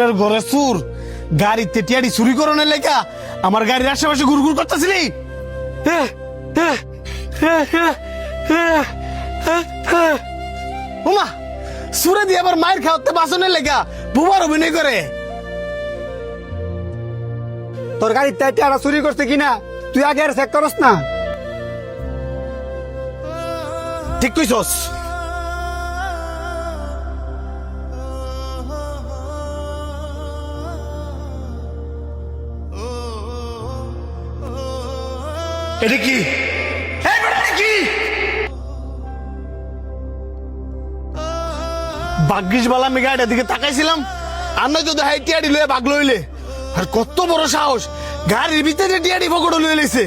সুরের ঘরে সুর গাড়িতে টিয়ারি চুরি করানোর লেখা আমার গাড়ির আশেপাশে ঘুরঘুর করতেছিলি। ওমা সুরে দিয়ে আবার মায়ের খাওয়াতে বাসনের লেখা বুবার অভিনয় করে। তোর গাড়ির টাকা চুরি করছে কিনা তুই আগে আর চেক করস না? ঠিক কইছস। এটা কি কি ভাগ্যিস বালা আমি গাড়িটার দিকে তাকাইছিলাম আর নয়তো দেখাই টিয়াডি লয়ে ভাগ লইলে। আর কত বড় সাহস গাড়ির ভিতরে টিয়াডি পকড় লয়ে লইছে।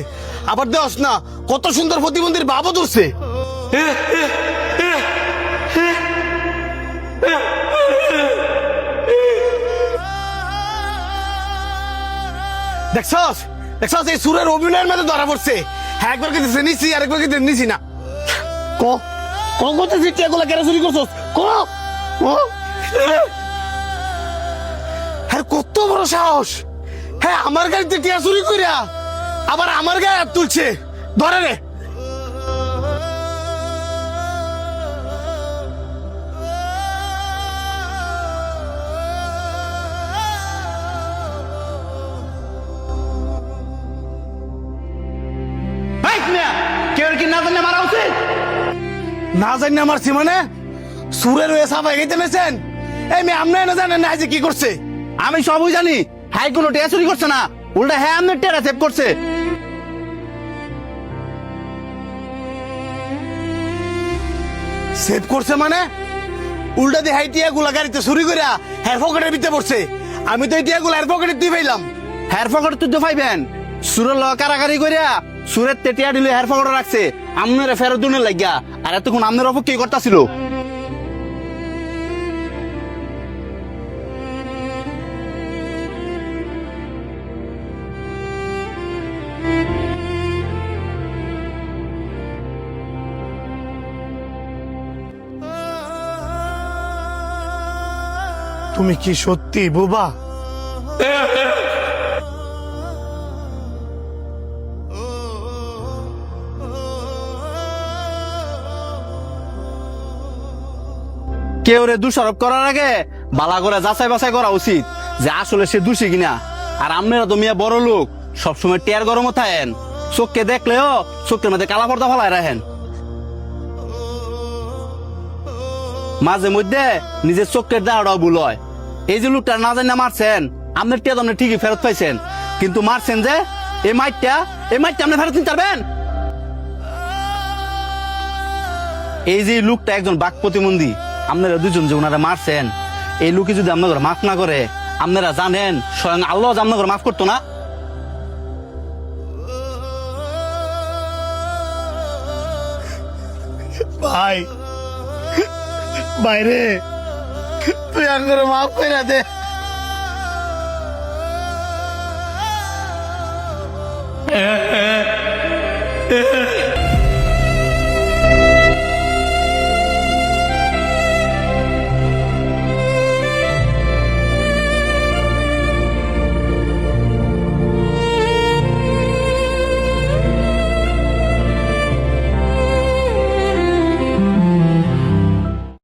আবার দেওস না কত সুন্দর প্রতিবন্ধীর বাবু ধরছে। দেখছস দেখছস এই সুরের অভিনয়ের মধ্যে ধরা পড়ছে। হ্যাঁ একবার কি নিছি আর একবার কি নিছি না। ক ক কত জিটিয়াগুলো কেন চুরি করছস ক হ্যাঁ কত বড় সাহস। হ্যাঁ আমার গাড়িতে টিয়া চুরি করিয়া আবার আমার গায়ে হাত তুলছে। ধরে রে কেউ কি না জানলে মারা উচিত? না জানি মারছি মানে সুরের হয়ে সাফাই গেতে নেছেন। এই মেয়ে আপনি না জানেন না যে কি করছে। আমি সবই জানি। হাই কোনো টেয়া চুরি করছে না, উল্টা হ্যাঁ আপনার টেরা সেভ করছে। সেভ করছে মানে উল্টা দিয়ে হাই টিয়া গুলা গাড়িতে চুরি করিয়া হেয়ার পকেটের ভিতরে পড়ছে। আমি তো এই টিয়া গুলা হেয়ার পকেটে দিয়ে পাইলাম। হেয়ার পকেট তুই তো পাইবেন সুরের ল কারাকারি করিয়া সুরের তেটিয়া দিলে হেয়ার পকেটে রাখছে আপনার ফেরত দুনের লাগিয়া। আর এতক্ষণ আপনার অপেক্ষা করতেছিল। তুমি কি সত্যি বোবা? কেউ রে দোষারোপ করার আগে বালা করে যাচাই বাছাই করা উচিত যে আসলে সে দোষী কিনা। আর আপনারা তো মিয়া বড় লোক, সবসময় টেয়ার গরম থাকেন, চোখকে দেখলেও চোখের মধ্যে কালা পর্দা ফেলায় রাখেন। মাঝে মধ্যে নিজের চোখের দেওয়াটাও ভুল হয়। এই যে লোকটা না জানি না মারছেন, আপনার টেয়া তো আপনি ঠিকই ফেরত পাইছেন, কিন্তু মারছেন যে এই মাইটটা আপনি ফেরত নিতে পারবেন? এই যে লোকটা একজন বাক প্রতিবন্ধী, আপনারা দুজন যে ওনারা মারছেন, এই লোকে যদি আপনাদের মাফ না করে, আপনারা জানেন স্বয়ং আল্লাহ আপনাদের মাফ করতো না? ভাই বাইরে তুই আঙ্গুরে মাফ করে দে।